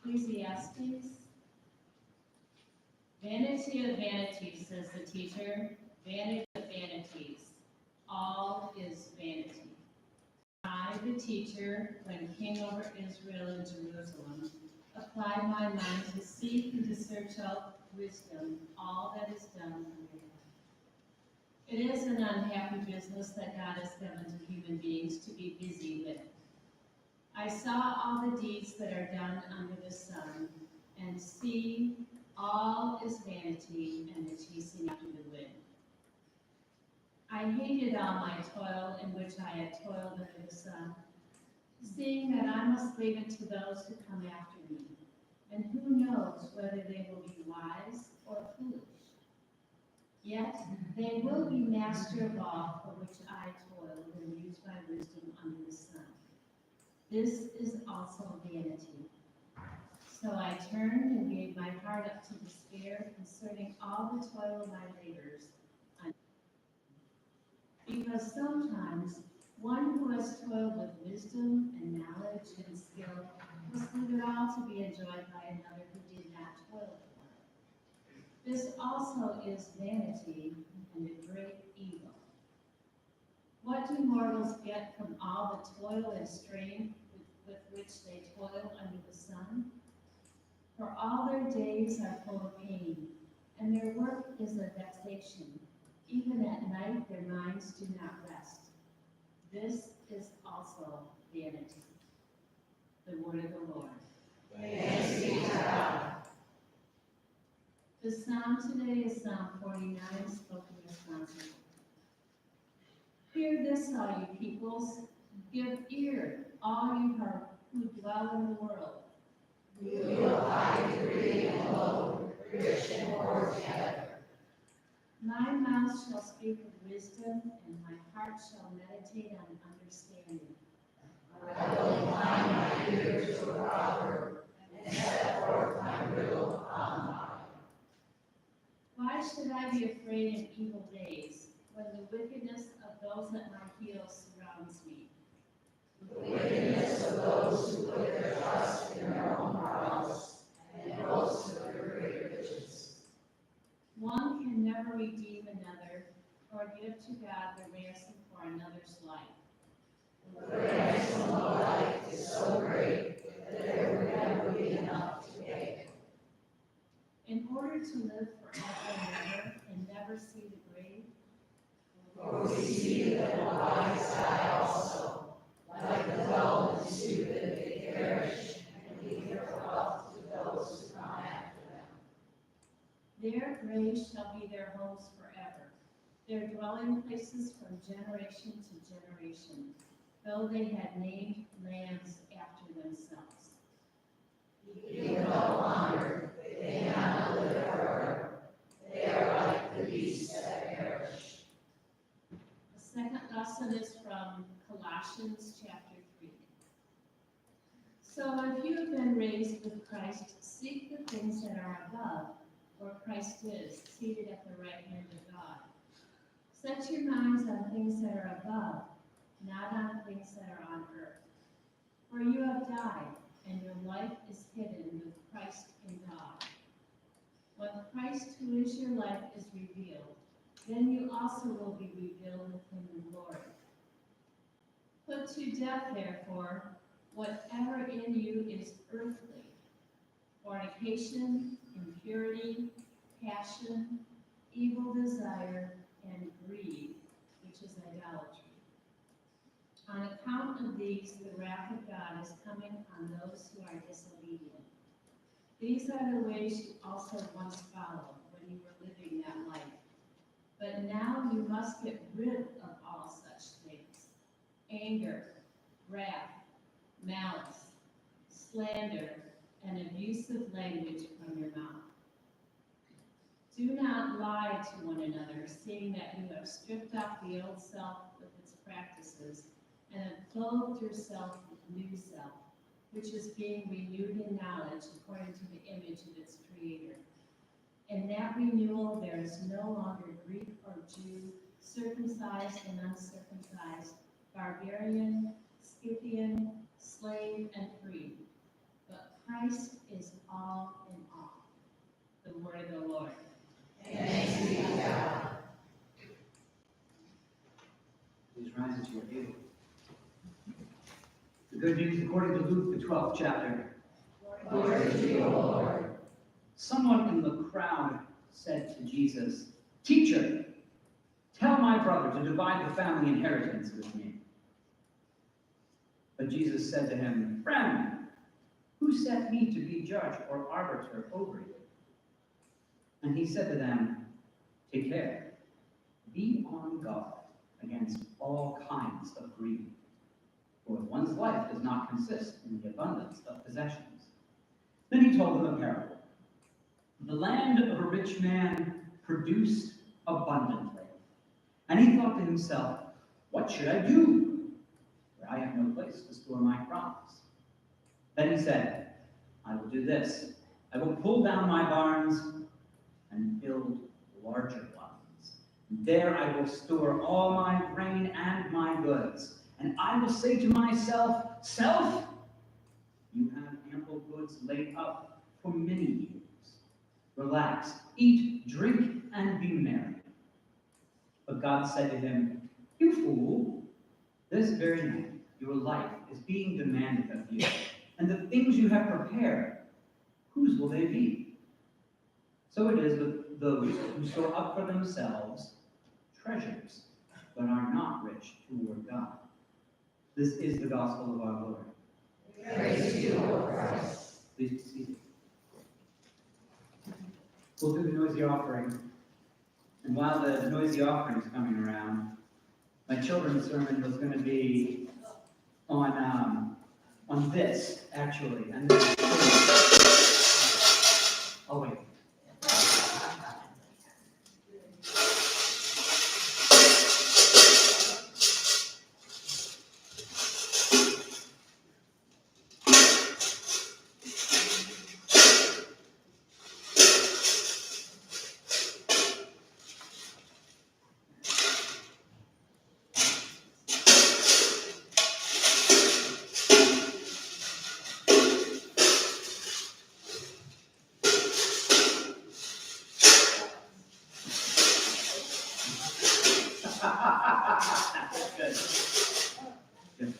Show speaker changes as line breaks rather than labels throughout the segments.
Ecclesiastes. Vanity of vanities, says the teacher. Vanity of vanities. All is vanity. I, the teacher, when king over Israel and Jerusalem, applied my mind to seek and to search out wisdom, all that is done under heaven. It is an unhappy business that God has given to human beings to be busy with. I saw all the deeds that are done under the sun, and see, all is vanity and the chasing after the wind. I hated all my toil in which I had toiled under the sun, seeing that I must leave it to those who come after me, and who knows whether they will be wise or foolish. Yet they will be master of all for which I toiled and used my wisdom under the sun. This is also vanity. So I turned and gave my heart up to despair concerning all the toil of my labors. Because sometimes one who has toiled with wisdom and knowledge and skill must leave it all to be enjoyed by another who did not toil for it. This also is vanity and a great evil. What do mortals get from all the toil and strain with which they toil under the sun? For all their days are full of pain, and their work is a vexation. Even at night their minds do not rest. This is also vanity. The word of the Lord.
Thanks be to God.
The psalm today is Psalm 49, spoken responsibly. Hear this, all you peoples. Give ear, all you who dwell in the world.
We will find free and alone, rich and poor together.
My mouth shall speak of wisdom, and my heart shall meditate on understanding.
I will incline my ear to a proverb, and set forth my riddle upon mine.
Why should I be afraid in evil days, when the wickedness of those at my heels surrounds me?
The wickedness of those who put their trust in their own prowess, and boast of their great riches.
One can never redeem another, or give to God the ransom for another's life.
The ransom of life is so great that there would never be enough to pay.
In order to live forever and never see the grave,
For we see that the wise die also, like the dull and stupid they perish, and leave their wealth to those who come after them.
their graves shall be their homes forever, their dwelling places from generation to generation, though they had named lands after themselves.
Even though honored, they cannot live forever. They are like the beasts that perish.
The second lesson is from Colossians chapter 3. So if you have been raised with Christ, seek the things that are above, where Christ is, seated at the right hand of God. Set your minds on things that are above, not on things that are on earth. For you have died, and your life is hidden with Christ in God. When Christ, who is your life, is revealed, then you also will be revealed with him in glory. Put to death, therefore, whatever in you is earthly: fornication, impurity, passion, evil desire, and greed, which is idolatry. On account of these, the wrath of God is coming on those who are disobedient. These are the ways you also once followed when you were living that life. But now you must get rid of all such things: anger, wrath, malice, slander, and abusive language from your mouth. Do not lie to one another, seeing that you have stripped off the old self with its practices, and have clothed yourself with new self, which is being renewed in knowledge according to the image of its creator. In that renewal there is no longer Greek or Jew, circumcised and uncircumcised, barbarian, Scythian, slave and free, but Christ is all in all. The word of the Lord.
Thanks be to God.
Please rise as you are able. The good news according to Luke, the 12th chapter.
Glory to you, Lord.
Someone in the crowd said to Jesus, "Teacher, tell my brother to divide the family inheritance with me." But Jesus said to him, "Friend, who set me to be judge or arbiter over you?" And he said to them, "Take care. Be on guard against all kinds of greed. For one's life does not consist in the abundance of possessions." Then he told them a parable. The land of a rich man produced abundantly. And he thought to himself, "What should I do? For I have no place to store my crops." Then he said, "I will do this. I will pull down my barns and build larger ones. There I will store all my grain and my goods. And I will say to myself, Self, you have ample goods laid up for many years. Relax, eat, drink, and be merry." But God said to him, "You fool, this very night your life is being demanded of you, and the things you have prepared, whose will they be? So it is with those who store up for themselves treasures, but are not rich toward God." This is the gospel of our Lord.
Praise to you, Lord Christ.
Please be seated. We'll do the noisy offering. And while the noisy offering is coming around, my children's sermon was going to be on this, actually. And then, oh, wait. Good. Good.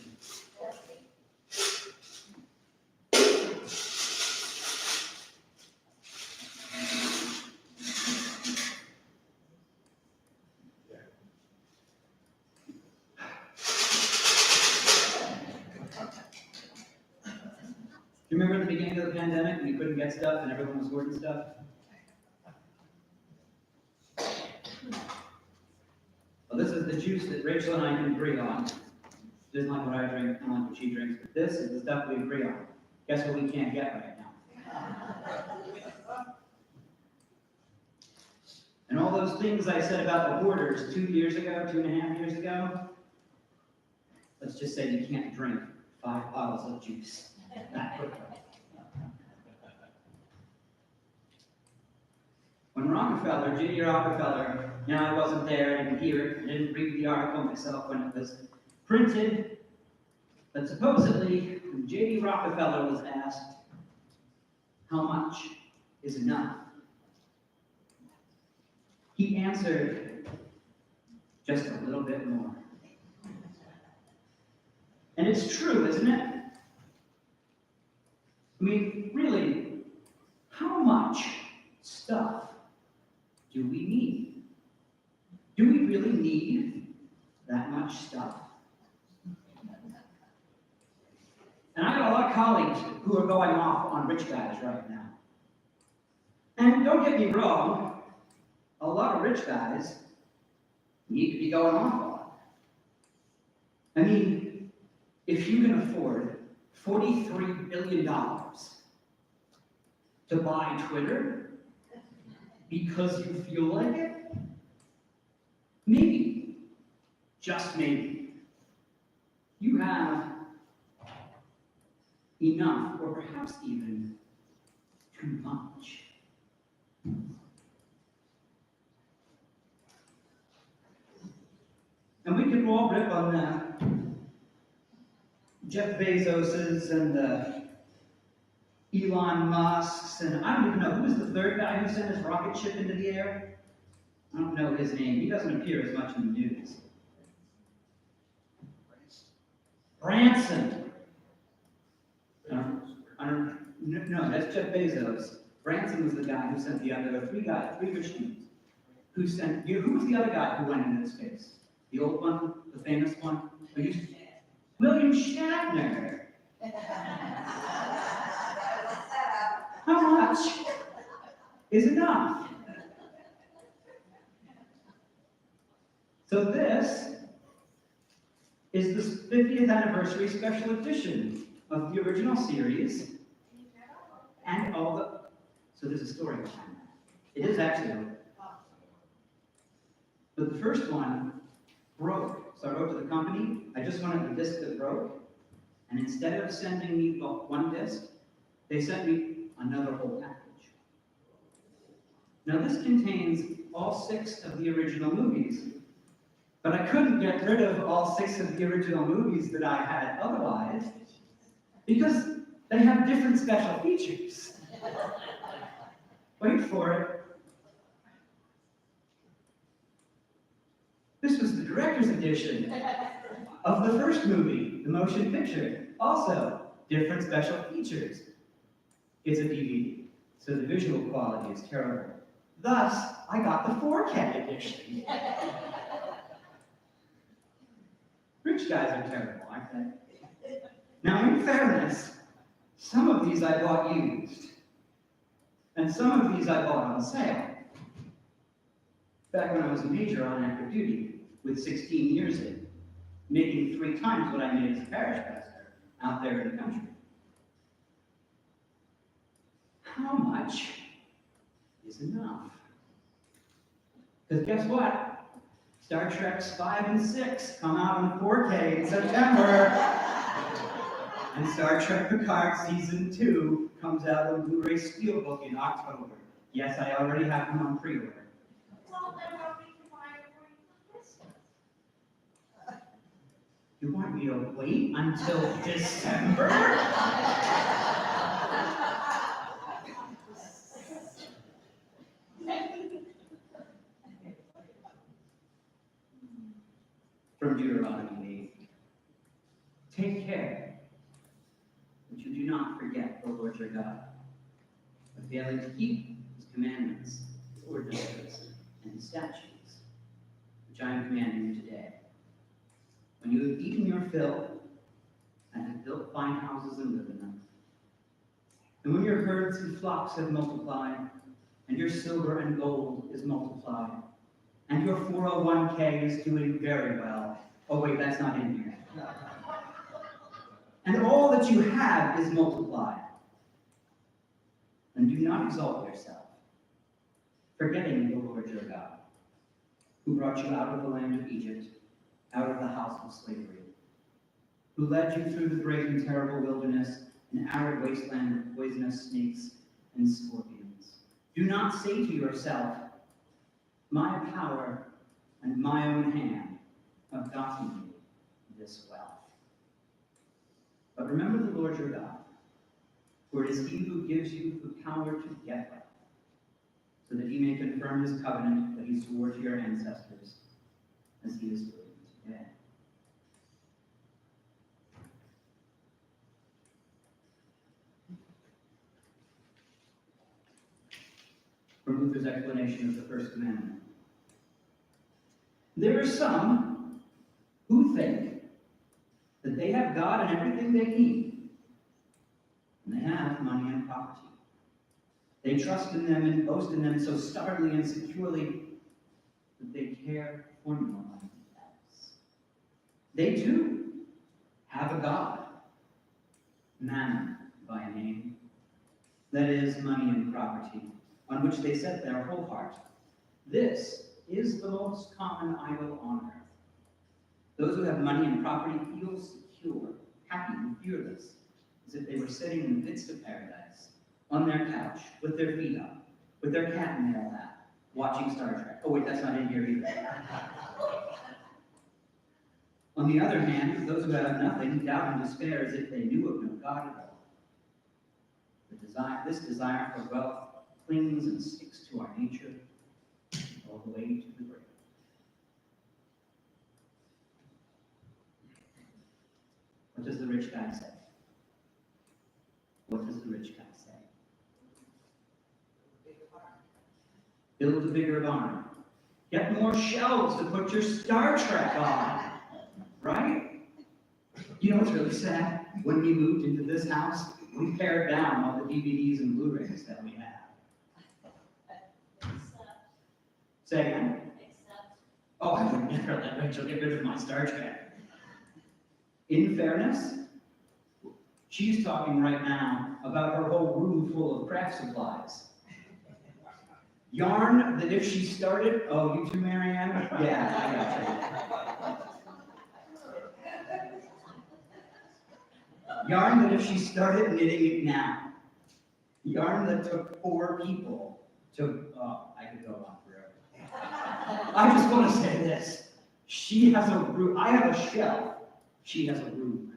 Do you remember at the beginning of the pandemic when you couldn't get stuff and everyone was hoarding stuff? Well, this is the juice that Rachel and I can agree on. She doesn't like what I drink, I don't like what she drinks, but this is the stuff we agree on. Guess what we can't get right now? And all those things I said about the hoarders 2 years ago, 2.5 years ago, let's just say you can't drink 5 bottles of juice. When Rockefeller, J.D. Rockefeller, I wasn't there, I didn't hear it, I didn't read the article myself when it was printed, but supposedly, when J.D. Rockefeller was asked, how much is enough? He answered, just a little bit more. And it's true, isn't it? I mean, really, how much stuff do we need? Do we really need that much stuff? And I got a lot of colleagues who are going off on rich guys right now. And don't get me wrong, a lot of rich guys need to be going off on. I mean, if you can afford $43 billion to buy Twitter because you feel like it, maybe, just maybe, you have enough, or perhaps even too much. And we can all rip on Jeff Bezos's and Elon Musk's, and I don't even know, who was the third guy who sent his rocket ship into the air? I don't know his name. He doesn't appear as much in the news. Branson. No, that's Jeff Bezos. Branson was the guy who sent the other three machines. Who was the other guy who went into space? The old one, the famous one? William Shatner. How much is enough? So this is the 50th anniversary special edition of the original series, and all the. So there's a story behind that. It is actually. But the first one broke. So I wrote to the company, I just wanted the disc that broke, and instead of sending me one disc, they sent me another whole package. Now this contains all 6 of the original movies, but I couldn't get rid of all 6 of the original movies that I had otherwise, because they have different special features. Wait for it. This was the director's edition of the first movie, the motion picture. Also, different special features. It's a DVD, so the visual quality is terrible. Thus, I got the 4K edition. Rich guys are terrible, aren't they? Now, in fairness, some of these I bought used, and some of these I bought on sale. Back when I was a major on active duty, with 16 years in, making 3 times what I made as a parish pastor out there in the country. How much is enough? Because guess what? Star Trek's 5 and 6 come out on 4K in September. And Star Trek Picard Season 2 comes out on Blu-ray Steelbook in October. Yes, I already have them on pre-order. You want me to wait until December? From Deuteronomy 8. Take care that you do not forget the Lord your God, but failing to keep his commandments, his ordinances, and his statutes, which I am commanding you today. When you have eaten your fill, and have built fine houses and lived in them, and when your herds and flocks have multiplied, and your silver and gold is multiplied, and your 401k is doing very well. Oh wait, that's not in here. And all that you have is multiplied. And do not exalt yourself, forgetting the Lord your God, who brought you out of the land of Egypt, out of the house of slavery, who led you through the great and terrible wilderness, an arid wasteland of poisonous snakes and scorpions. Do not say to yourself, my power and my own hand have gotten me this wealth. But remember the Lord your God, for it is he who gives you the power to get wealth, so that he may confirm his covenant that he swore to your ancestors, as he is doing today. From Luther's explanation of the first commandment. There are some who think that they have God and everything they need, and they have money and property. They trust in them and boast in them so stubbornly and securely that they care for no one else. They too have a God, Mammon by name, that is, money and property, on which they set their whole heart. This is the most common idol on earth. Those who have money and property feel secure, happy, and fearless, as if they were sitting in the midst of paradise, on their couch, with their feet up, with their cat in their lap, watching Star Trek. Oh wait, that's not in here either. On the other hand, those who have nothing doubt and despair as if they knew of no God at all. The This desire for wealth clings and sticks to our nature all the way to the grave. What does the rich guy say? What does the rich guy say? Build a bigger barn. Get more shelves to put your Star Trek on. Right? You know what's really sad? When we moved into this house, we pared down all the DVDs and Blu-rays that we have. Say again? Oh, I would never let Rachel get rid of my Star Trek. In fairness, she's talking right now about her whole room full of craft supplies. Yarn that if she started, oh, you too, Marianne? Yeah, I got you. Yarn that if she started knitting it now. Yarn that took 4 people to, oh, I could go on forever. I just want to say this. She has a room, I have a shelf. She has a room.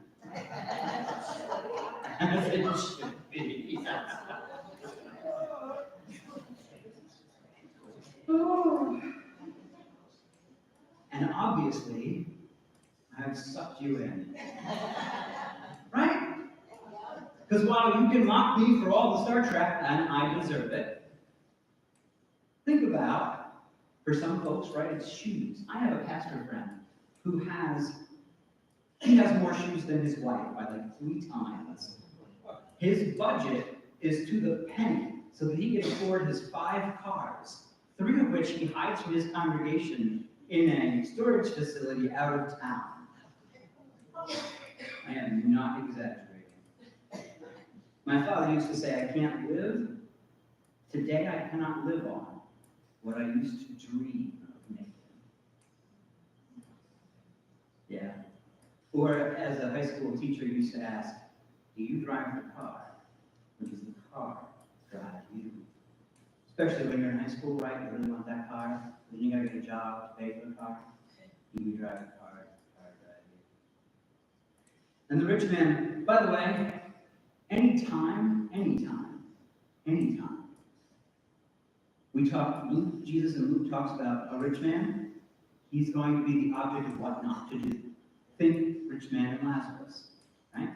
As it should be. Oh. And obviously, I've sucked you in. Right? Because while you can mock me for all the Star Trek, and I deserve it, think about, for some folks, right, it's shoes. I have a pastor friend who has more shoes than his wife by like 3 times. His budget is to the penny so that he can afford his 5 cars, 3 of which he hides from his congregation in a storage facility out of town. I am not exaggerating. My father used to say, I can't live. Today I cannot live on what I used to dream of making. Yeah. Or as a high school teacher used to ask, do you drive the car? Or does the car drive you? Especially when you're in high school, right? You really want that car. Then you gotta get a job to pay for the car. Do you drive the car? Does the car drive you? And the rich man, by the way, anytime, we talk, Jesus and Luke talks about a rich man, he's going to be the object of what not to do. Think rich man and Lazarus, right?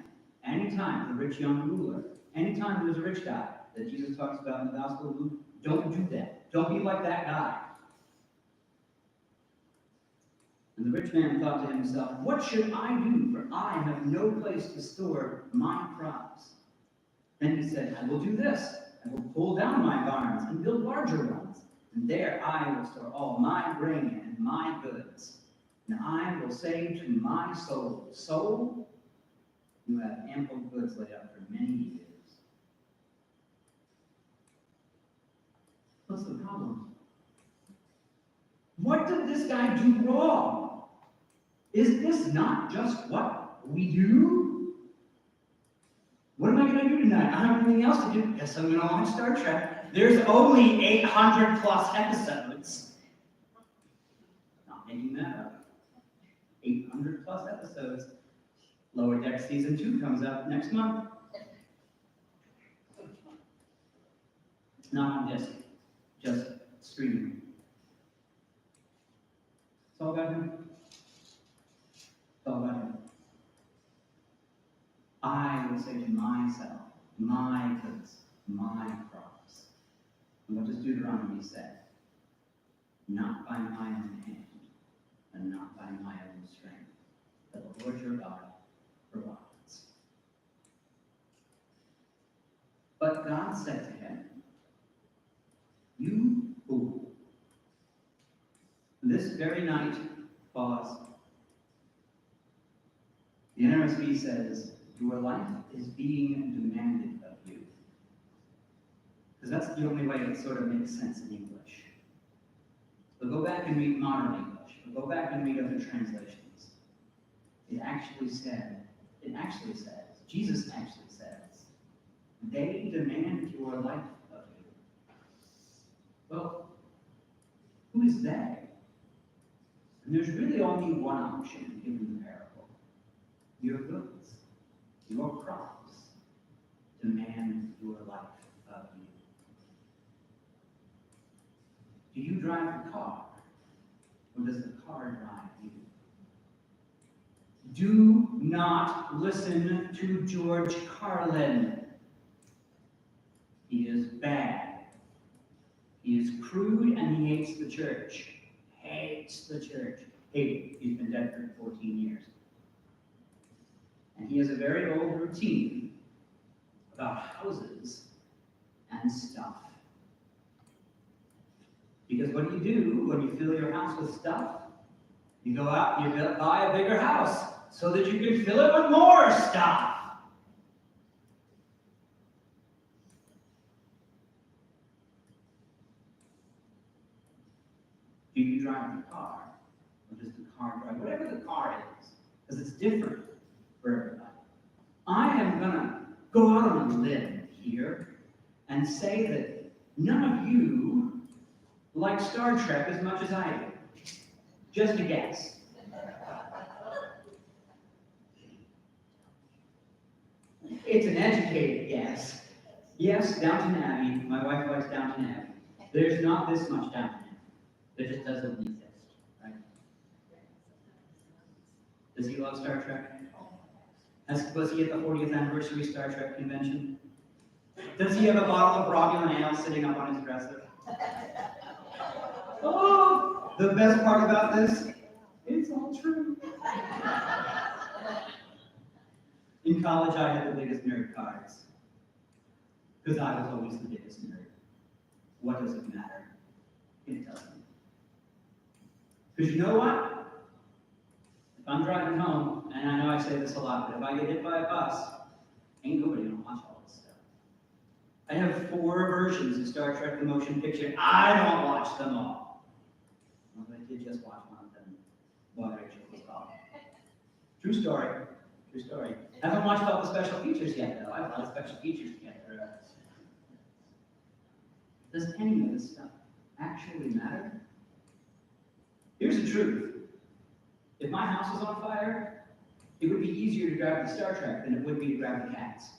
Anytime the rich young ruler, anytime there's a rich guy that Jesus talks about in the Gospel of Luke, don't do that. Don't be like that guy. And the rich man thought to himself, what should I do? For I have no place to store my crops. Then he said, I will do this. I will pull down my barns and build larger ones. And there I will store all my grain and my goods. And I will say to my soul, soul, you have ample goods laid up for many years. What's the problem? What did this guy do wrong? Is this not just what we do? What am I going to do tonight? I don't have anything else to do. Guess I'm going to watch Star Trek. There's only 800 plus episodes. Not making that up. 800 plus episodes. Lower Deck Season 2 comes out next month. Not on disc, just streaming. It's all about him. It's all about him. I will say to myself, my goods, my crops. And what does Deuteronomy say? Not by my own hand, and not by my own strength, but the Lord your God provides. But God said to him, you fool. This very night, pause. The NRSV says, your life is being demanded of you. Because that's the only way it sort of makes sense in English. But go back and read modern English. Or go back and read other translations. It actually says, Jesus actually says, they demand your life of you. Well, who is they? And there's really only one option given the parable. Your goods, your crops demand your life. Do you drive the car, or does the car drive you? Do not listen to George Carlin. He is bad. He is crude, and he hates the church. Hates the church. Hey, he's been dead for 14 years. And he has a very old routine about houses and stuff. Because what do when you fill your house with stuff? You go out and you buy a bigger house so that you can fill it with more stuff. Do you drive the car? Or does the car drive? Whatever the car is, because it's different for everybody. I am going to go out on a limb here and say that none of you like Star Trek as much as I do. Just a guess. It's an educated guess. Yes, Downton Abbey. My wife likes Downton Abbey. There's not this much Downton Abbey. There just doesn't exist, right? Does he love Star Trek? Was he at the 40th anniversary Star Trek convention? Does he have a bottle of Romulan ale sitting up on his dresser? Oh, the best part about this, it's all true. In college, I had the biggest nerd cards. Because I was always the biggest nerd. What does it matter? It doesn't. Because you know what? If I'm driving home, and I know I say this a lot, but if I get hit by a bus, ain't nobody gonna watch all this stuff. I have 4 versions of Star Trek the Motion Picture. I don't watch them all. Well, I did just watch one of them while Rachel was gone. True story. True story. I haven't watched all the special features yet, though. I have a lot of special features to get through. Does any of this stuff actually matter? Here's the truth. If my house was on fire, it would be easier to grab the Star Trek than it would be to grab the cats.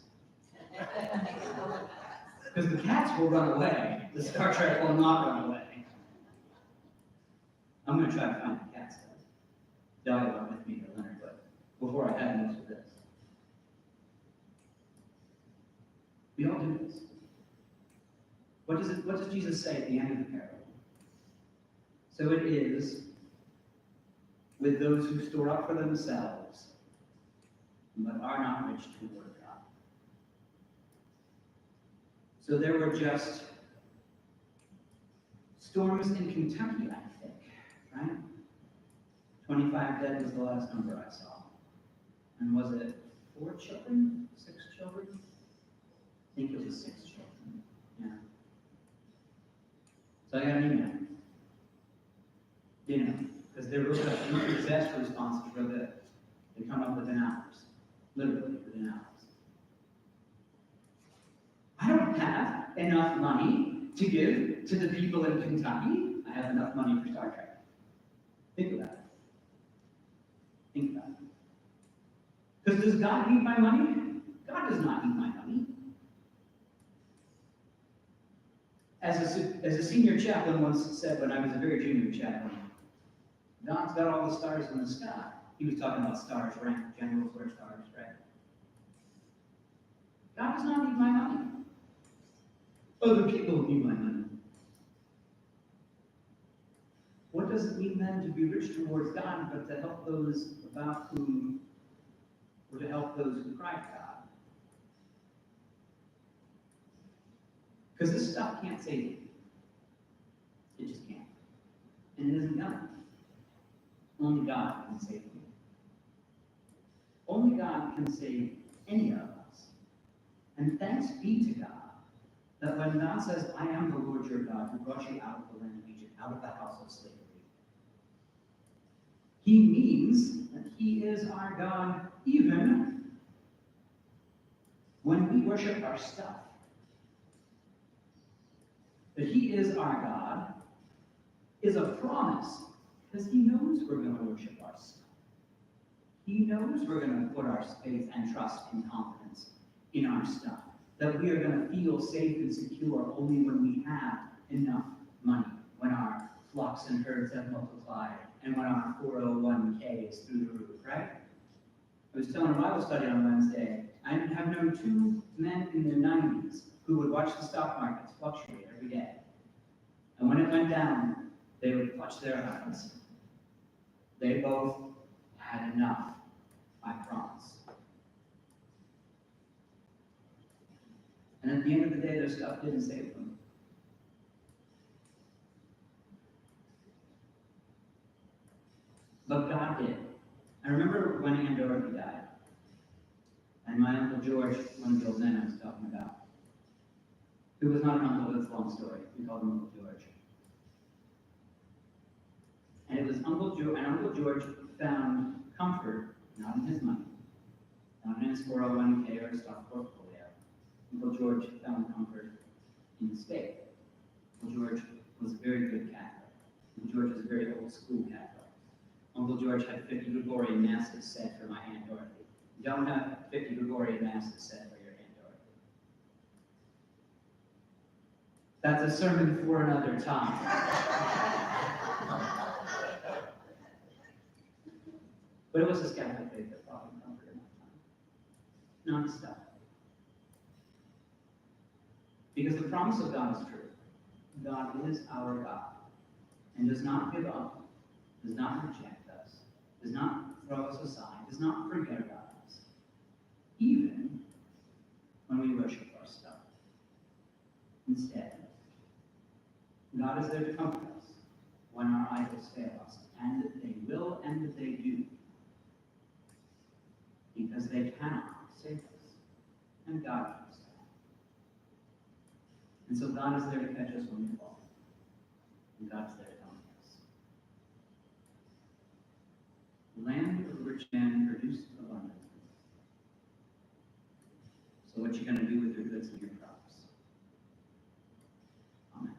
Because the cats will run away. The Star Trek will not run away. I'm going to try to find the cats, though. Dahlia went with me to Leonard, but before I had most of this. We all do this. What does Jesus say at the end of the parable? So it is with those who store up for themselves, but are not rich toward God. So there were just storms in Kentucky, I think, right? 25 dead was the last number I saw. And was it 4 children? 6 children? I think it was 6 children. Yeah. So I got an email. Because they wrote a disaster response for that. They come up within hours. Literally within hours. I don't have enough money to give to the people in Kentucky. I have enough money for Star Trek. Think about it. Think about it. Because does God need my money? God does not need my money. As a senior chaplain once said when I was a very junior chaplain, God's got all the stars in the sky. He was talking about stars, right? Generals wear stars, right? God does not need my money. Other people need my money. What does it mean then to be rich towards God, but to help those about whom, or to help those who cry to God? Because this stuff can't save you. It just can't. And it isn't gonna. Only God can save you. Only God can save any of us. And thanks be to God that when God says, I am the Lord your God who brought you out of the land of Egypt, out of the house of slavery, he means that he is our God even when we worship our stuff. That he is our God is a promise, because he knows we're going to worship our stuff. He knows we're going to put our faith and trust and confidence in our stuff. That we are going to feel safe and secure only when we have enough money, when our flocks and herds have multiplied, and when our 401k is through the roof, right? I was telling a Bible study on Wednesday, I have known two men in their 90s who would watch the stock markets fluctuate every day. And when it went down, they would clutch their eyes. They both had enough, I promise. And at the end of the day, their stuff didn't save them. But God did. I remember when Aunt Dorothy died, and my Uncle George, one of the old men I was talking about, who was not an uncle, that's a long story. We called him Uncle George. And it was Uncle George found comfort, not in his money, not in his 401k or stock portfolio. Uncle George found comfort in the state. Uncle George was a very good Catholic. Uncle George was a very old school Catholic. Uncle George had 50 Gregorian masses said for my Aunt Dorothy. You don't have 50 Gregorian masses said for your Aunt Dorothy. That's a sermon for another time. But it was his Catholic faith that brought him comfort in that time. Not stuff. Because the promise of God is true. God is our God and does not give up, does not reject us, does not throw us aside, does not forget about us, even when we worship our stuff. Instead, God is there to comfort us when our idols fail us, and that they will and that they do, because they cannot save us, and God can save us. And so God is there to catch us when we fall, and God's there to comfort us. The land of the rich man produced abundantly. So what you going to do with your goods and your crops? Amen.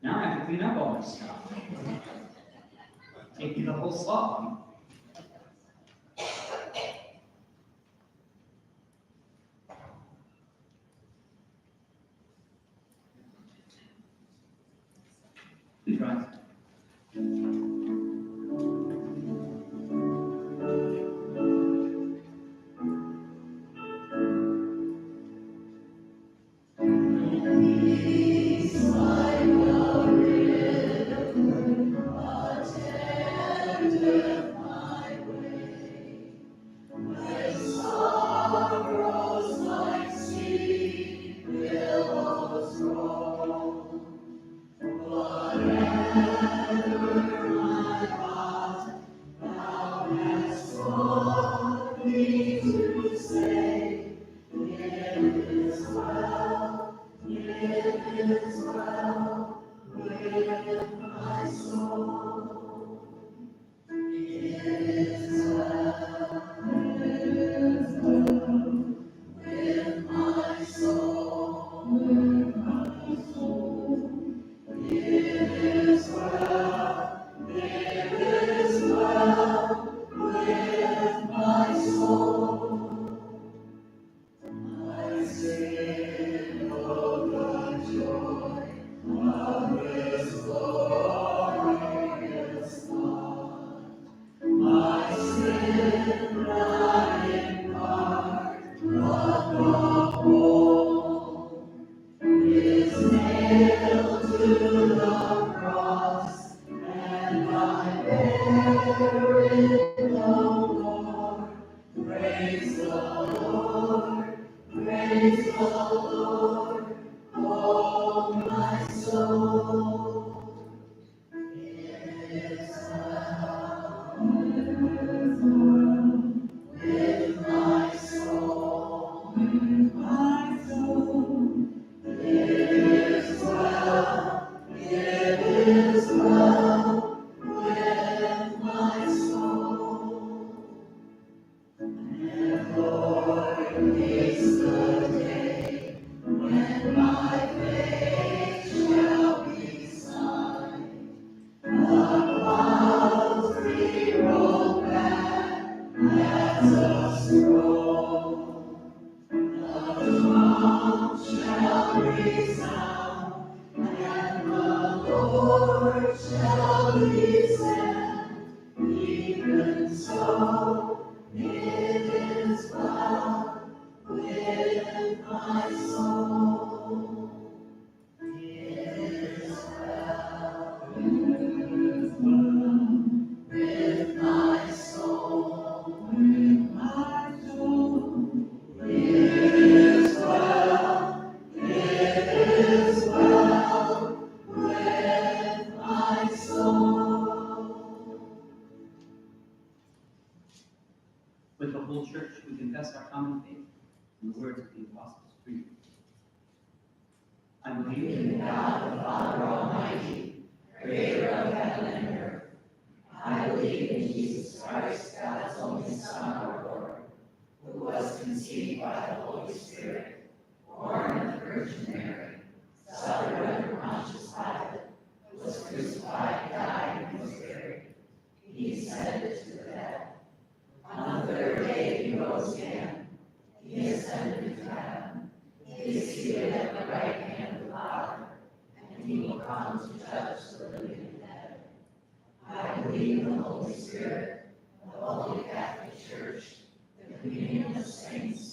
Now I have to clean up all this stuff. Take me the whole song. Please rise.
resound, and the Lord shall descend. Even so, it is well with my soul. It is well with my soul, with my soul. It is well with my soul.
With the whole church, we confess our common faith in the words of the Apostles' Creed. I believe
In God the Father Almighty, creator of heaven and earth. I believe in Jesus Christ, God's only Son, our Lord, who was conceived by the Holy Spirit, born of the Virgin Mary, suffered under Pontius Pilate, was crucified, died, and was buried. He descended to the dead. On the third day he rose again. He ascended into heaven. He is seated at the right hand of the Father, and he will come to judge the living and the dead. I believe in the Holy Spirit, the Holy Catholic Church, the communion of saints,